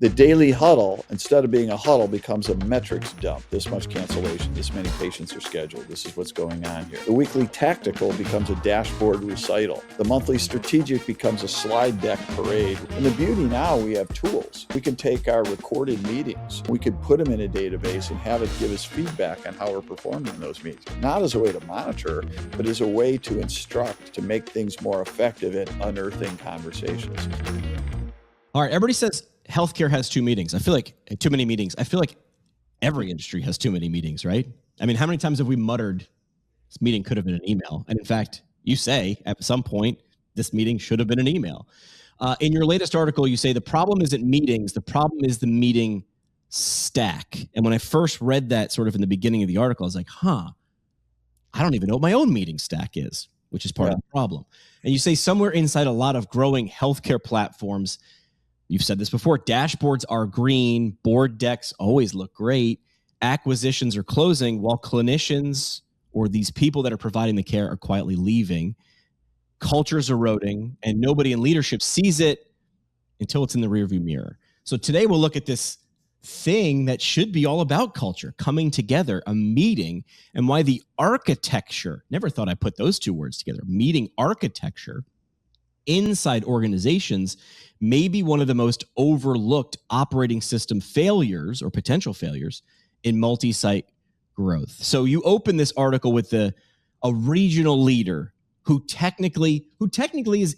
The daily huddle, instead of being a huddle, becomes a metrics dump. This much cancellation, this many patients are scheduled, this is what's going on here. The weekly tactical becomes a dashboard recital. The monthly strategic becomes a slide deck parade. And the beauty now, we have tools. We can take our recorded meetings, we could put them in a database and have it give us feedback on how we're performing in those meetings. Not as a way to monitor, but as a way to instruct, to make things more effective at unearthing conversations. All right, everybody says healthcare has too many meetings. I feel like every industry has too many meetings, right? I mean, how many times have we muttered this meeting could have been an email? And in fact, you say at some point, this meeting should have been an email. In your latest article, you say the problem isn't meetings, the problem is the meeting stack. And when I first read that sort of in the beginning of the article, I was like, I don't even know what my own meeting stack is, which is part of the problem. And you say somewhere inside a lot of growing healthcare platforms, you've said this before, dashboards are green, board decks always look great, acquisitions are closing while clinicians or these people that are providing the care are quietly leaving, culture's eroding, and nobody in leadership sees it until it's in the rearview mirror. So today we'll look at this thing that should be all about culture, coming together, a meeting, and why the architecture, never thought I'd put those two words together, meeting architecture inside organizations may be one of the most overlooked operating system failures or potential failures in multi-site growth. So you open this article with a regional leader who technically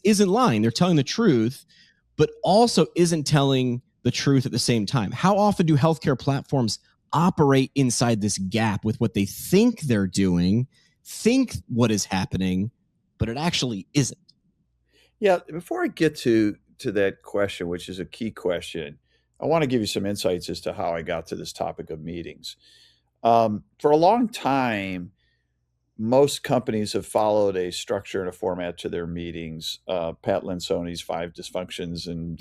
isn't lying. They're telling the truth, but also isn't telling the truth at the same time. How often do healthcare platforms operate inside this gap with what they think they're doing, think what is happening, but it actually isn't? Yeah, before I get to that question, which is a key question, I want to give you some insights as to how I got to this topic of meetings. For a long time, most companies have followed a structure and a format to their meetings. Pat Linsoni's 5 Dysfunctions and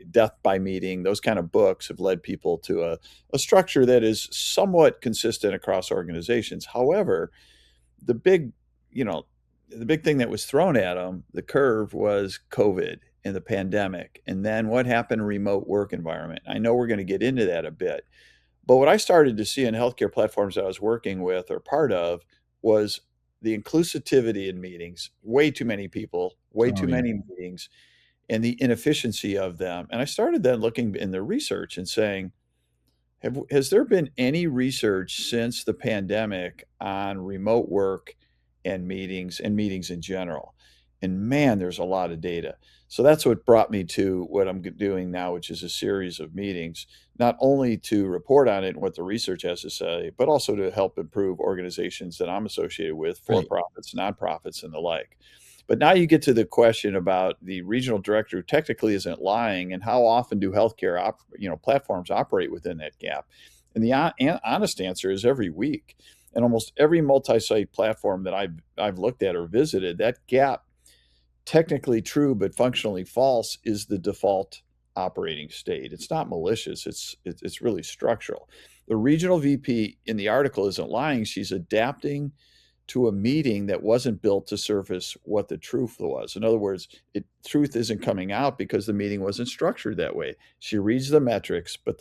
Death by Meeting, those kind of books have led people to a structure that is somewhat consistent across organizations. However, the big thing that was thrown at them, the curve, was COVID and the pandemic. And then what happened in remote work environment? I know we're going to get into that a bit. But what I started to see in healthcare platforms I was working with or part of was the inclusivity in meetings, way too many people, too many meetings, and the inefficiency of them. And I started then looking in the research and saying, has there been any research since the pandemic on remote work and meetings in general? And man, there's a lot of data. So that's what brought me to what I'm doing now, which is a series of meetings, not only to report on it and what the research has to say, but also to help improve organizations that I'm associated with, for-profits, nonprofits, and the like. But now you get to the question about the regional director who technically isn't lying, and how often do healthcare platforms operate within that gap? And the honest answer is every week. And almost every multi-site platform that I've looked at or visited, that gap, technically true but functionally false, is the default operating state. It's not malicious. It's really structural. The regional VP in the article isn't lying. She's adapting to a meeting that wasn't built to surface what the truth was. In other words, truth isn't coming out because the meeting wasn't structured that way. She reads the metrics, but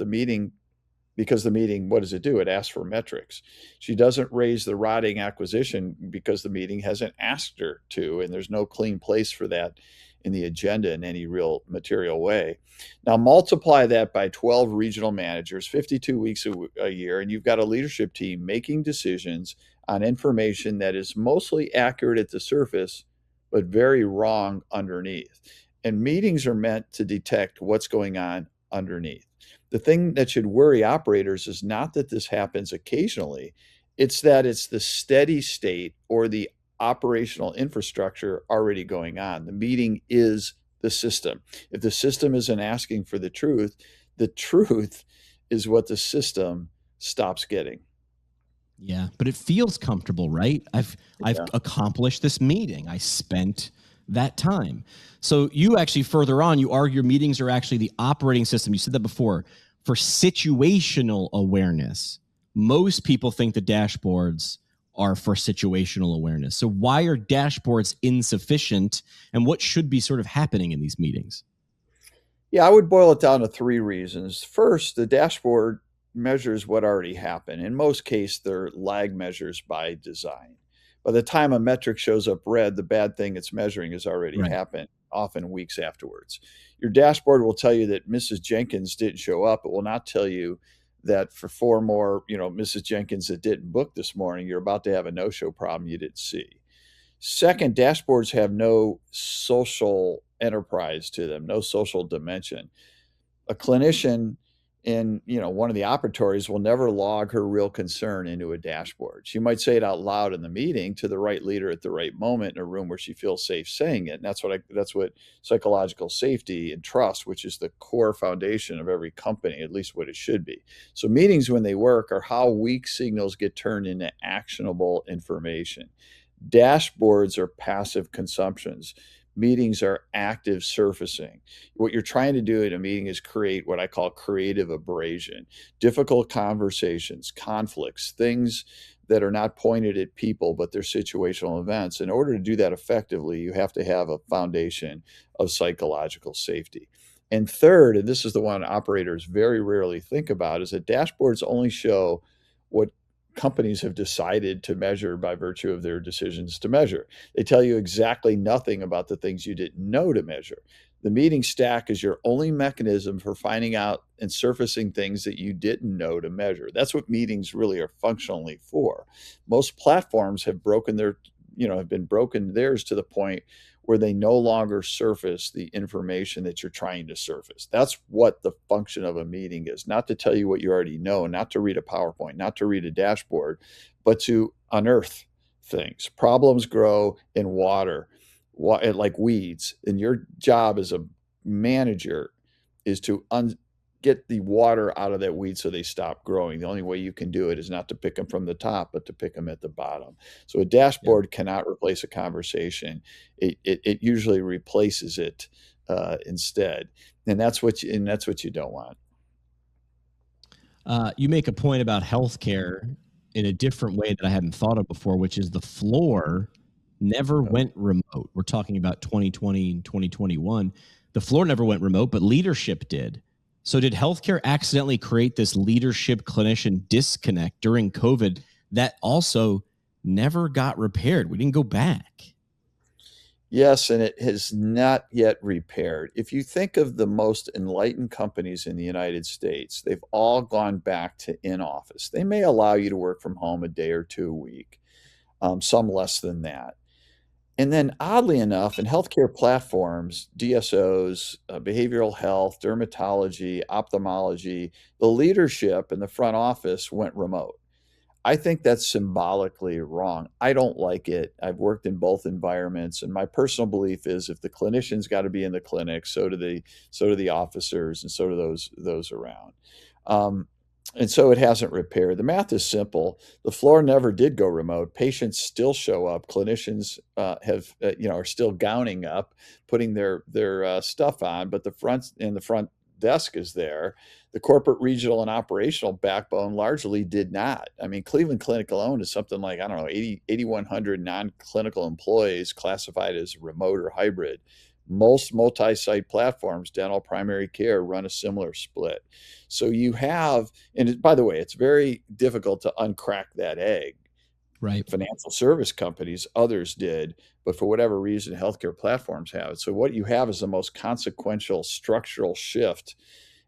because the meeting, what does it do? It asks for metrics. She doesn't raise the rotting acquisition because the meeting hasn't asked her to, and there's no clean place for that in the agenda in any real material way. Now multiply that by 12 regional managers, 52 weeks a year, and you've got a leadership team making decisions on information that is mostly accurate at the surface, but very wrong underneath. And meetings are meant to detect what's going on underneath. The thing that should worry operators is not that this happens occasionally, it's that it's the steady state or the operational infrastructure already going on. The meeting is the system. If the system isn't asking for the truth is what the system stops getting. Yeah, but it feels comfortable, right? I've accomplished this meeting. I spent that time. So you actually further on, you argue meetings are actually the operating system. You said that before, for situational awareness. Most people think the dashboards are for situational awareness. So why are dashboards insufficient, and what should be sort of happening in these meetings? Yeah, I would boil it down to three reasons. First, the dashboard measures what already happened. In most cases, they're lag measures by design. By the time a metric shows up red, the bad thing it's measuring has already Right. happened, often weeks afterwards. Your dashboard will tell you that Mrs. Jenkins didn't show up. It will not tell you that for four more, Mrs. Jenkins that didn't book this morning, you're about to have a no-show problem you didn't see. Second, dashboards have no social enterprise to them, no social dimension. A clinician in one of the operatories will never log her real concern into a dashboard. She might say it out loud in the meeting to the right leader at the right moment in a room where she feels safe saying it. And that's what psychological safety and trust, which is the core foundation of every company, at least what it should be. So meetings, when they work, are how weak signals get turned into actionable information. Dashboards are passive consumptions. Meetings are active surfacing. What you're trying to do in a meeting is create what I call creative abrasion, difficult conversations, conflicts, things that are not pointed at people, but they're situational events. In order to do that effectively, you have to have a foundation of psychological safety. And third, and this is the one operators very rarely think about, is that dashboards only show what companies have decided to measure by virtue of their decisions to measure. They tell you exactly nothing about the things you didn't know to measure. The meeting stack is your only mechanism for finding out and surfacing things that you didn't know to measure. That's what meetings really are functionally for. Most platforms have been broken theirs to the point where they no longer surface the information that you're trying to surface. That's what the function of a meeting is, not to tell you what you already know, not to read a PowerPoint, not to read a dashboard, but to unearth things. Problems grow in water, like weeds. And your job as a manager is to get the water out of that weed so they stop growing. The only way you can do it is not to pick them from the top, but to pick them at the bottom. So a Yeah. dashboard cannot replace a conversation. It usually replaces it instead, and that's what you don't want. You make a point about healthcare in a different way that I hadn't thought of before, which is the floor never Oh. went remote. We're talking about 2020 and 2021. The floor never went remote, but leadership did. So, did healthcare accidentally create this leadership clinician disconnect during COVID that also never got repaired? We didn't go back. Yes, and it has not yet repaired. If you think of the most enlightened companies in the United States, they've all gone back to in office. They may allow you to work from home a day or two a week, some less than that. And then, oddly enough, in healthcare platforms, DSOs, behavioral health, dermatology, ophthalmology, the leadership in the front office went remote. I think that's symbolically wrong. I don't like it. I've worked in both environments, and my personal belief is if the clinicians got to be in the clinic, so do the officers, and so do those around. Um, and so it hasn't repaired. The math is simple. The floor never did go remote. Patients still show up. Clinicians are still gowning up, putting their stuff on, but the front desk is there. The corporate, regional, and operational backbone largely did not. I mean, Cleveland Clinic alone is something like, I don't know, 8,100 non-clinical employees classified as remote or hybrid. Most multi-site platforms, dental, primary care, run a similar split. So you have, and by the way, it's very difficult to uncrack that egg. Right. Financial service companies, others did, but for whatever reason, healthcare platforms have it. So what you have is the most consequential structural shift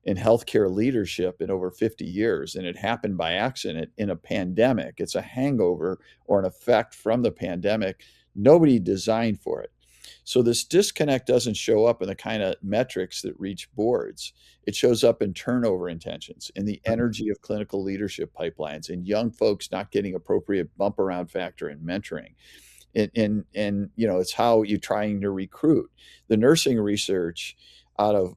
in healthcare leadership in over 50 years. And it happened by accident in a pandemic. It's a hangover or an effect from the pandemic. Nobody designed for it. So this disconnect doesn't show up in the kind of metrics that reach boards. It shows up in turnover intentions, in the energy of clinical leadership pipelines, in young folks not getting appropriate bump around factor and mentoring. And it's how you're trying to recruit. The nursing research out of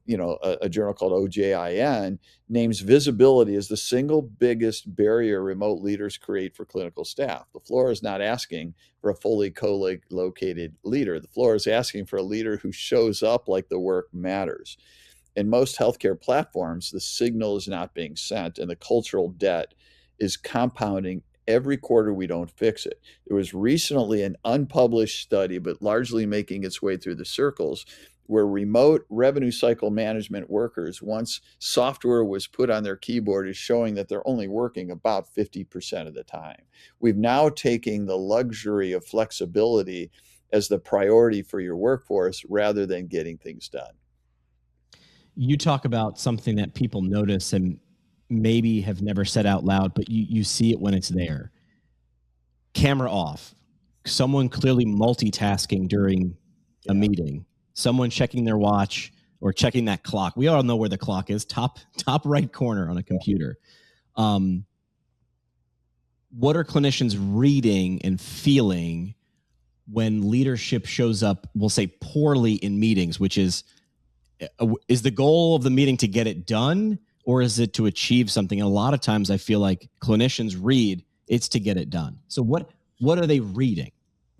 a journal called OJIN names visibility as the single biggest barrier remote leaders create for clinical staff. The floor is not asking for a fully co-located leader. The floor is asking for a leader who shows up like the work matters. In most healthcare platforms, the signal is not being sent, and the cultural debt is compounding every quarter we don't fix it. There was recently an unpublished study, but largely making its way through the circles, where remote revenue cycle management workers, once software was put on their keyboard, is showing that they're only working about 50% of the time. We've now taken the luxury of flexibility as the priority for your workforce rather than getting things done. You talk about something that people notice and maybe have never said out loud, but you see it when it's there. Camera off. Someone clearly multitasking during a Yeah. meeting. Someone checking their watch or checking that clock. We all know where the clock is, top right corner on a computer. What are clinicians reading and feeling when leadership shows up, we'll say poorly in meetings, which is the goal of the meeting to get it done, or is it to achieve something? And a lot of times I feel like clinicians read it's to get it done. So what are they reading?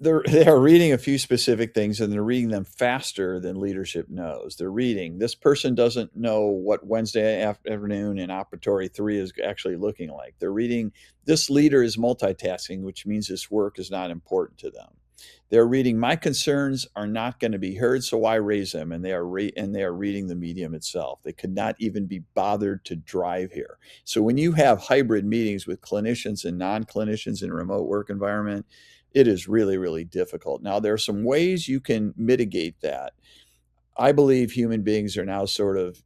They're reading a few specific things, and they're reading them faster than leadership knows. They're reading, this person doesn't know what Wednesday afternoon in operatory 3 is actually looking like. They're reading, this leader is multitasking, which means this work is not important to them. They're reading, my concerns are not going to be heard, so why raise them? And they are reading the medium itself. They could not even be bothered to drive here. So when you have hybrid meetings with clinicians and non-clinicians in a remote work environment, it is really, really difficult. Now, there are some ways you can mitigate that. I believe human beings are now sort of,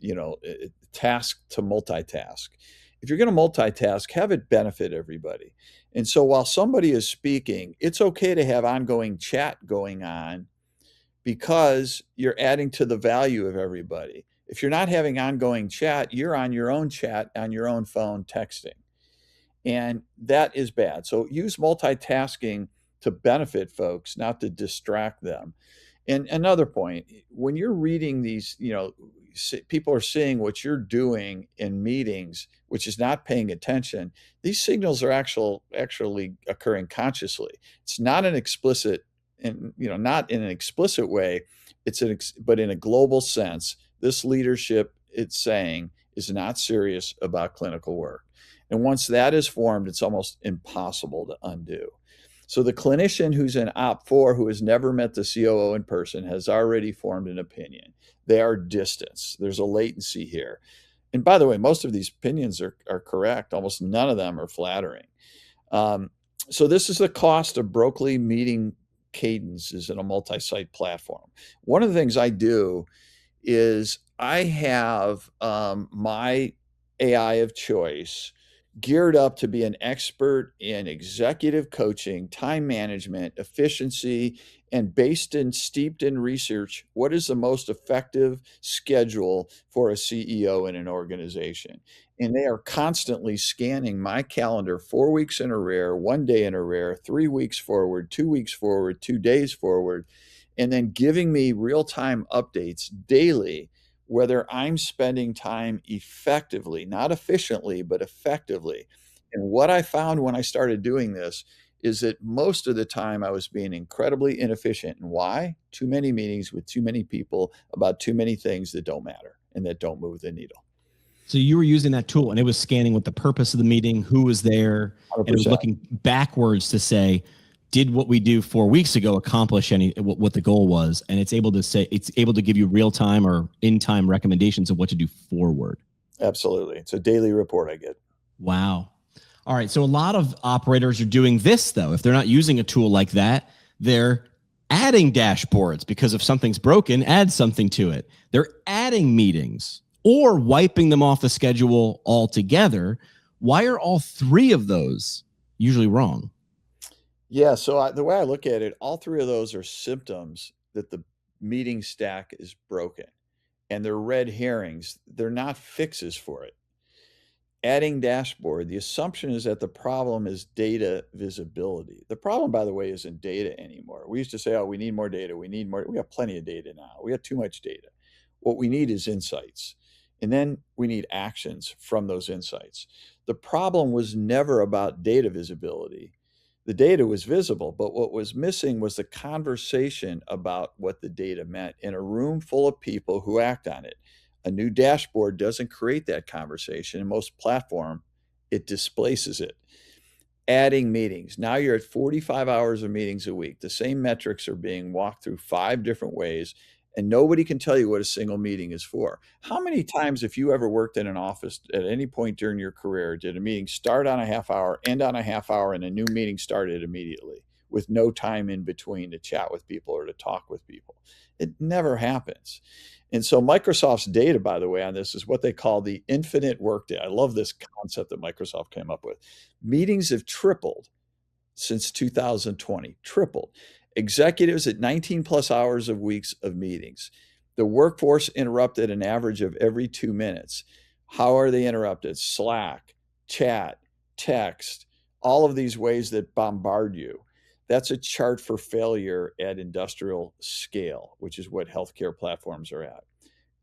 tasked to multitask. If you're going to multitask, have it benefit everybody. And so while somebody is speaking, it's okay to have ongoing chat going on because you're adding to the value of everybody. If you're not having ongoing chat, you're on your own chat, on your own phone, texting. And that is bad. So use multitasking to benefit folks, not to distract them. And another point, when you're reading these, people are seeing what you're doing in meetings, which is not paying attention. These signals are actually occurring consciously. It's not an explicit, and not in an explicit way. But in a global sense, this leadership, it's saying, is not serious about clinical work. And once that is formed, it's almost impossible to undo. So the clinician who's in Op4, who has never met the COO in person, has already formed an opinion. They are distance. There's a latency here. And by the way, most of these opinions are correct. Almost none of them are flattering. So this is the cost of Berkeley meeting cadences in a multi-site platform. One of the things I do is I have my AI of choice geared up to be an expert in executive coaching, time management, efficiency, and steeped in research. What is the most effective schedule for a CEO in an organization? And they are constantly scanning my calendar 4 weeks in arrear, 1 day in arrear, 3 weeks forward, 2 weeks forward, 2 days forward, and then giving me real-time updates daily, whether I'm spending time effectively, not efficiently, but effectively. And what I found when I started doing this is that most of the time I was being incredibly inefficient. And why? Too many meetings with too many people about too many things that don't matter and that don't move the needle. So you were using that tool and it was scanning what the purpose of the meeting, who was there, 100%. and it was looking backwards to say, did what we do 4 weeks ago accomplish what the goal was? And it's able to give you real time or in time recommendations of what to do forward. Absolutely. It's a daily report I get. Wow. All right. So a lot of operators are doing this though. If they're not using a tool like that, they're adding dashboards because if something's broken, add something to it. They're adding meetings or wiping them off the schedule altogether. Why are all three of those usually wrong? Yeah, so the way I look at it, all three of those are symptoms that the meeting stack is broken, and they're red herrings. They're not fixes for it. Adding dashboard, the assumption is that the problem is data visibility. The problem, by the way, isn't data anymore. We used to say, oh, we need more data. We need more. We have plenty of data now. We have too much data. What we need is insights. And then we need actions from those insights. The problem was never about data visibility. The data was visible, but what was missing was the conversation about what the data meant in a room full of people who act on it. A new dashboard doesn't create that conversation. In most platform, it displaces it. Adding meetings. Now you're at 45 hours of meetings a week. The same metrics are being walked through 5 different ways, and nobody can tell you what a single meeting is for. How many times, if you ever worked in an office at any point during your career, did a meeting start on a half hour, end on a half hour, and a new meeting started immediately with no time in between to chat with people or to talk with people? It never happens. And so Microsoft's data, by the way, on this is what they call the infinite workday. I love this concept that Microsoft came up with. Meetings have tripled since 2020, tripled. Executives at 19 plus hours of weeks of meetings. The workforce interrupted an average of every 2 minutes. How are they interrupted? Slack, chat, text, all of these ways that bombard you. That's a chart for failure at industrial scale, which is what healthcare platforms are at.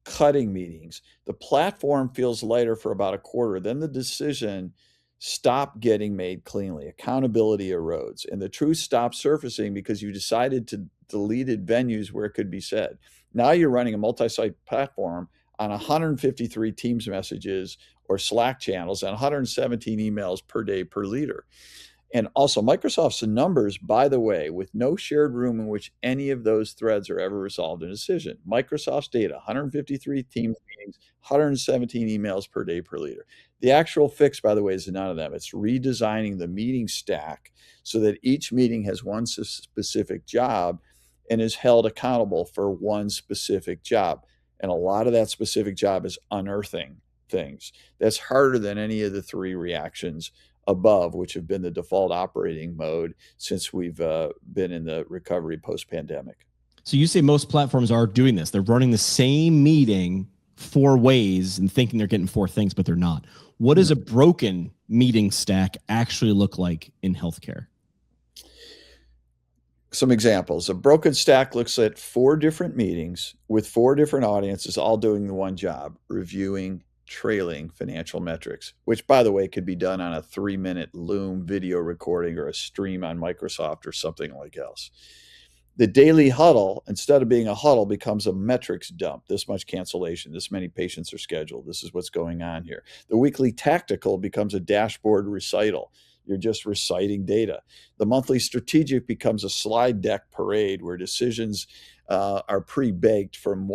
Cutting meetings. The platform feels lighter for about a quarter. Then the decision stop getting made cleanly. Accountability erodes, and the truth stops surfacing because you decided to deleted venues where it could be said. Now you're running a multi-site platform on 153 Teams messages or Slack channels and 117 emails per day per leader. And also, Microsoft's numbers, by the way, with no shared room in which any of those threads are ever resolved in a decision. Microsoft's data, 153 Teams meetings, 117 emails per day per leader. The actual fix, by the way, is none of them. It's redesigning the meeting stack so that each meeting has one specific job and is held accountable for one specific job. And a lot of that specific job is unearthing things. That's harder than any of the three reactions above, which have been the default operating mode since we've been in the recovery post-pandemic. So you say most platforms are doing this. They're running the same meeting 4 ways and thinking they're getting 4 things, but they're not. What does a broken meeting stack actually look like in healthcare? Some examples. A broken stack looks at 4 different meetings with 4 different audiences all doing the one job, reviewing trailing financial metrics, which, by the way, could be done on a 3-minute Loom video recording or a stream on Microsoft or something like else. The daily huddle, instead of being a huddle, becomes a metrics dump. This much cancellation, this many patients are scheduled, this is what's going on here. The weekly tactical becomes a dashboard recital. You're just reciting data. The monthly strategic becomes a slide deck parade where decisions are pre-baked from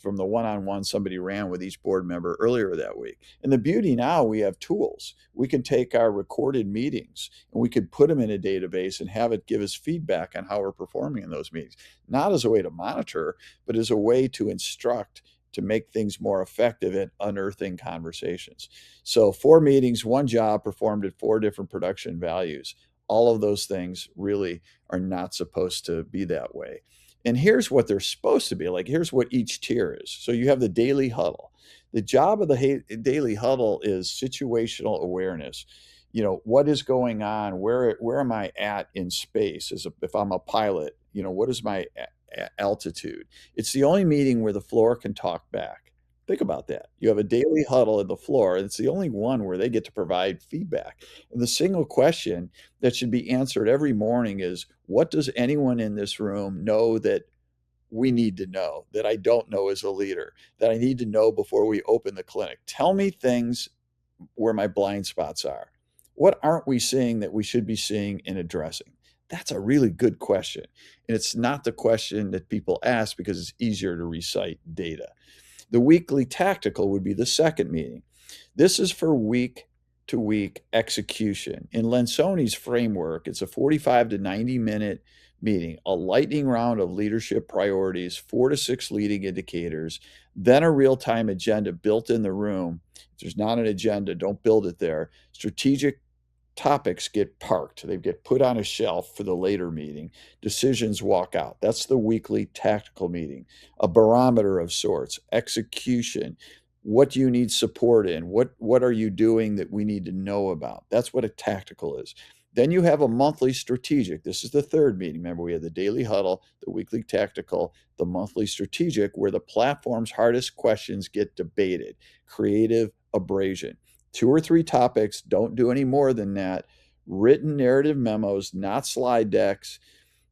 from the one-on-one somebody ran with each board member earlier that week. And the beauty now, we have tools. We can take our recorded meetings and we could put them in a database and have it give us feedback on how we're performing in those meetings, not as a way to monitor, but as a way to instruct, to make things more effective at unearthing conversations. So 4 meetings, 1 job performed at 4 different production values. All of those things really are not supposed to be that way. And here's what they're supposed to be like. Here's what each tier is. So you have the daily huddle. The job of the daily huddle is situational awareness. What is going on? Where am I at in space? If I'm a pilot, what is my altitude? It's the only meeting where the floor can talk back. Think about that. You have a daily huddle at the floor, and it's the only one where they get to provide feedback. And the single question that should be answered every morning is, what does anyone in this room know that we need to know, that I don't know as a leader, that I need to know before we open the clinic? Tell me things where my blind spots are. What aren't we seeing that we should be seeing and addressing? That's a really good question. And it's not the question that people ask because it's easier to recite data. The weekly tactical would be the second meeting. This is for week to week execution. In Lensoni's framework, it's a 45 to 90 minute meeting, a lightning round of leadership priorities, 4 to 6 leading indicators, then a real-time agenda built in the room. If there's not an agenda, don't build it there. Strategic topics get parked. They get put on a shelf for the later meeting. Decisions walk out. That's the weekly tactical meeting. A barometer of sorts. Execution. What do you need support in? What are you doing that we need to know about? That's what a tactical is. Then you have a monthly strategic. This is the third meeting. Remember, we have the daily huddle, the weekly tactical, the monthly strategic, where the platform's hardest questions get debated. Creative abrasion. 2 or 3 topics, don't do any more than that. Written narrative memos, not slide decks,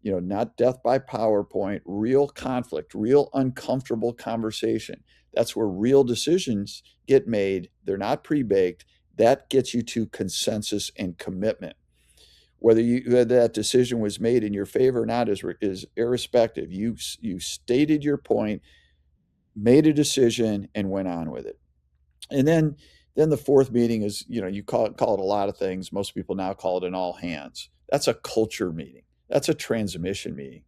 not death by PowerPoint, real conflict, real uncomfortable conversation. That's where real decisions get made. They're not pre-baked. That gets you to consensus and commitment. Whether that decision was made in your favor or not is irrespective. You stated your point, made a decision, and went on with it. And then the fourth meeting is, you call it a lot of things. Most people now call it an all hands. That's a culture meeting. That's a transmission meeting.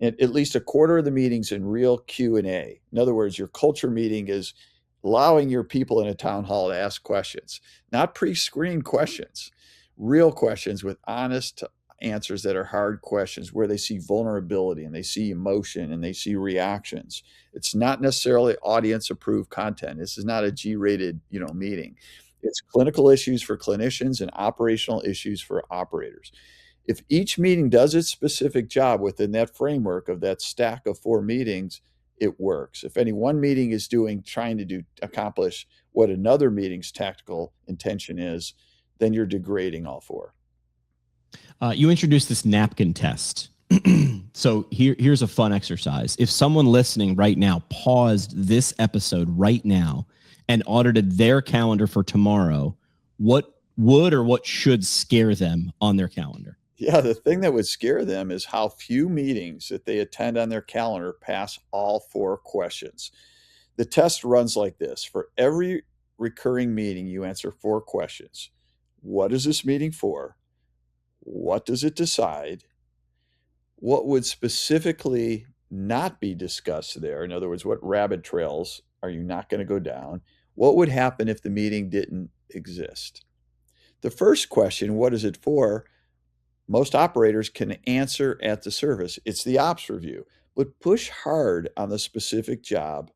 At least a quarter of the meetings in real Q&A. In other words, your culture meeting is allowing your people in a town hall to ask questions, not pre-screened questions, real questions with honest answers that are hard questions where they see vulnerability and they see emotion and they see reactions. It's not necessarily audience approved content. This is not a G-rated, meeting. It's clinical issues for clinicians and operational issues for operators. If each meeting does its specific job within that framework of that stack of 4 meetings, it works. If any one meeting is trying to accomplish what another meeting's tactical intention is, then you're degrading all 4. You introduced this napkin test. So here's a fun exercise. If someone listening right now paused this episode right now and audited their calendar for tomorrow, what would or what should scare them on their calendar? Yeah, the thing that would scare them is how few meetings that they attend on their calendar pass all 4 questions. The test runs like this. For every recurring meeting, you answer 4 questions. What is this meeting for? What does it decide? What would specifically not be discussed there? In other words, what rabbit trails are you not going to go down? What would happen if the meeting didn't exist? The first question, what is it for? Most operators can answer at the surface. It's the ops review, but push hard on the specific job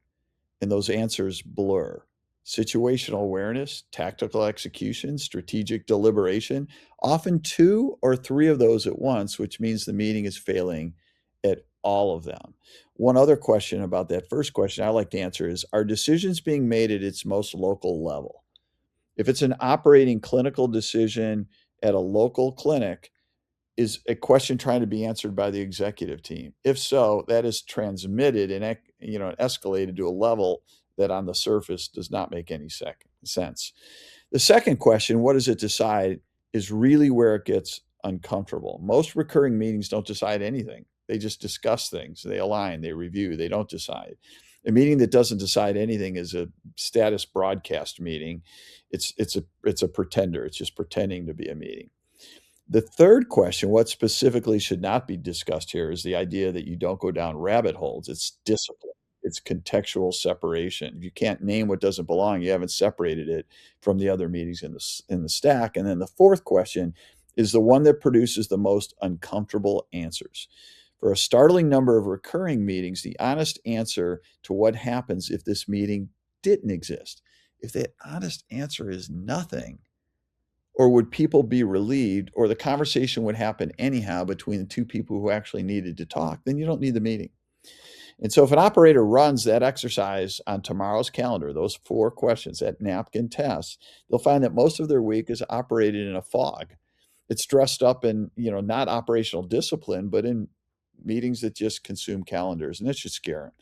and those answers blur. Situational awareness, tactical execution, strategic deliberation, often 2 or 3 of those at once, which means the meeting is failing at all of them. One other question about that first question I like to answer is, are decisions being made at its most local level? If it's an operating clinical decision at a local clinic, is a question trying to be answered by the executive team? If so, that is transmitted and escalated to a level that on the surface does not make any sense. The second question, what does it decide, is really where it gets uncomfortable. Most recurring meetings don't decide anything. They just discuss things. They align, they review, they don't decide. A meeting that doesn't decide anything is a status broadcast meeting. It's a pretender. It's just pretending to be a meeting. The third question, what specifically should not be discussed here, is the idea that you don't go down rabbit holes. It's discipline. It's contextual separation. If you can't name what doesn't belong, you haven't separated it from the other meetings in the stack. And then the fourth question is the one that produces the most uncomfortable answers. For a startling number of recurring meetings, the honest answer to what happens if this meeting didn't exist. If that honest answer is nothing, or would people be relieved, or the conversation would happen anyhow between the 2 people who actually needed to talk, then you don't need the meeting. And so if an operator runs that exercise on tomorrow's calendar, those 4 questions, that napkin test, they'll find that most of their week is operated in a fog. It's dressed up in, not operational discipline, but in meetings that just consume calendars, and that should scare them.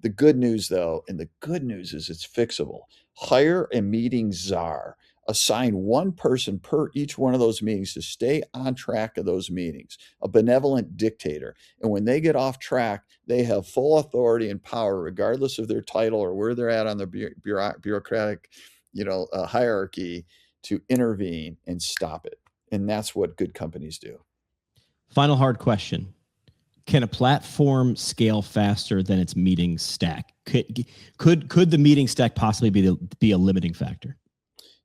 The good news, though, and the good news is it's fixable. Hire a meeting czar. Assign one person per each one of those meetings to stay on track of those meetings, a benevolent dictator. And when they get off track, they have full authority and power, regardless of their title or where they're at on the bureaucratic, hierarchy, to intervene and stop it. And that's what good companies do. Final hard question. Can a platform scale faster than its meeting stack? Could the meeting stack possibly be a limiting factor?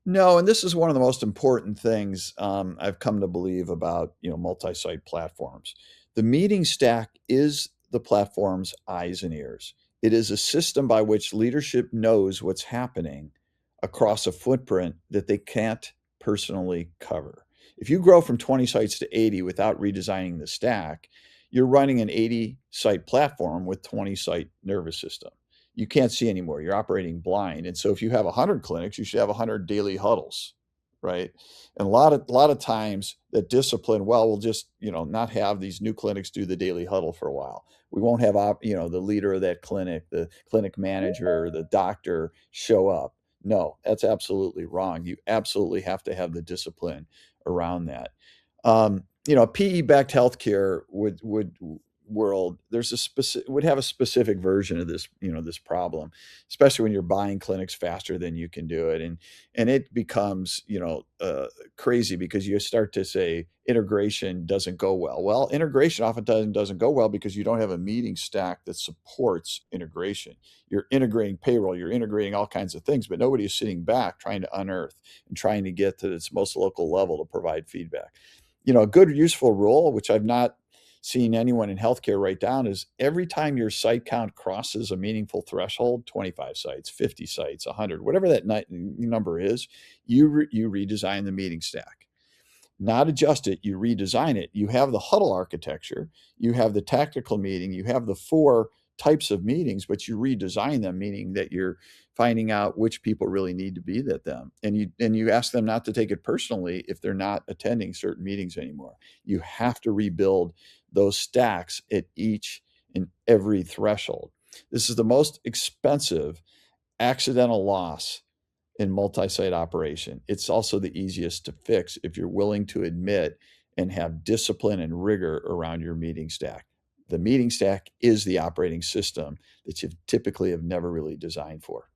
No, and this is one of the most important things I've come to believe about multi-site platforms. The meeting stack is the platform's eyes and ears. It is a system by which leadership knows what's happening across a footprint that they can't personally cover. If you grow from 20 sites to 80 without redesigning the stack, you're running an 80-site platform with 20-site nervous system. You can't see anymore. You're operating blind. And so if you have 100 clinics, you should have 100 daily huddles, right? And a lot of times that discipline, well, we'll just, not have these new clinics do the daily huddle for a while. We won't have, the leader of that clinic, the clinic manager, the doctor show up. No, that's absolutely wrong. You absolutely have to have the discipline around that. PE-backed healthcare would world, there's a specific would have a specific version of this, this problem, especially when you're buying clinics faster than you can do it, and it becomes, crazy because you start to say integration doesn't go well. Well, integration oftentimes doesn't go well because you don't have a meeting stack that supports integration. You're integrating payroll, you're integrating all kinds of things, but nobody is sitting back trying to unearth and trying to get to its most local level to provide feedback. A good useful rule, which I've not seen anyone in healthcare write down, is every time your site count crosses a meaningful threshold, 25 sites, 50 sites, 100, whatever that number is, you redesign the meeting stack. Not adjust it, you redesign it. You have the huddle architecture, you have the tactical meeting, you have the four types of meetings, but you redesign them, meaning that you're finding out which people really need to be at them. And you ask them not to take it personally if they're not attending certain meetings anymore. You have to rebuild those stacks at each and every threshold. This is the most expensive accidental loss in multi-site operation. It's also the easiest to fix if you're willing to admit and have discipline and rigor around your meeting stack. The meeting stack is the operating system that you typically have never really designed for.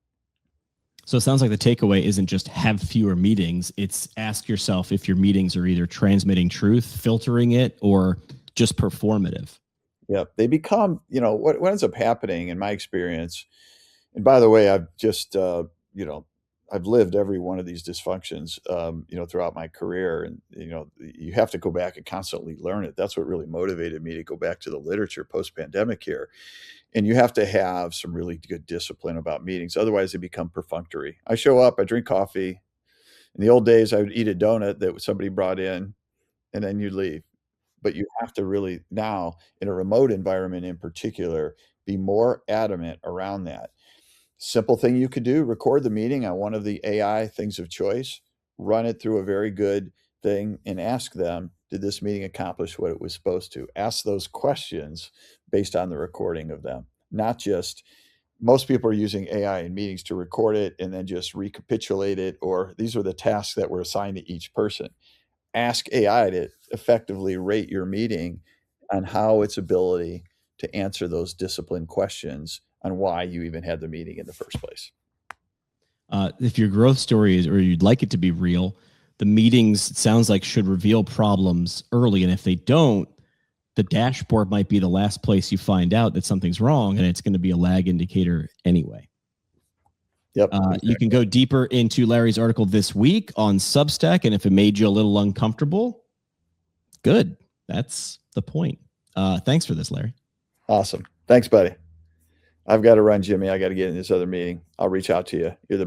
So it sounds like the takeaway isn't just have fewer meetings. It's ask yourself if your meetings are either transmitting truth, filtering it, or just performative. Yep. They become, what ends up happening in my experience. And by the way, I've lived every one of these dysfunctions, throughout my career. And, you have to go back and constantly learn it. That's what really motivated me to go back to the literature post-pandemic here. And you have to have some really good discipline about meetings. Otherwise, they become perfunctory. I show up, I drink coffee. In the old days, I would eat a donut that somebody brought in, and then you'd leave. But you have to really now, in a remote environment in particular, be more adamant around that. Simple thing you could do, record the meeting on one of the AI things of choice, run it through a very good thing, and ask them, did this meeting accomplish what it was supposed to? Ask those questions based on the recording of them, not just most people are using AI in meetings to record it and then just recapitulate it, or these are the tasks that were assigned to each person. Ask AI to effectively rate your meeting on how its ability to answer those disciplined questions on why you even had the meeting in the first place. If your growth story is, or you'd like it to be real, the meetings, it sounds like, should reveal problems early. And if they don't, the dashboard might be the last place you find out that something's wrong, and it's going to be a lag indicator anyway. Yep. Exactly. You can go deeper into Larry's article this week on Substack, and if it made you a little uncomfortable, good. That's the point. Thanks for this, Larry. Awesome. Thanks, buddy. I've got to run, Jimmy. I got to get in this other meeting. I'll reach out to you. You're the best.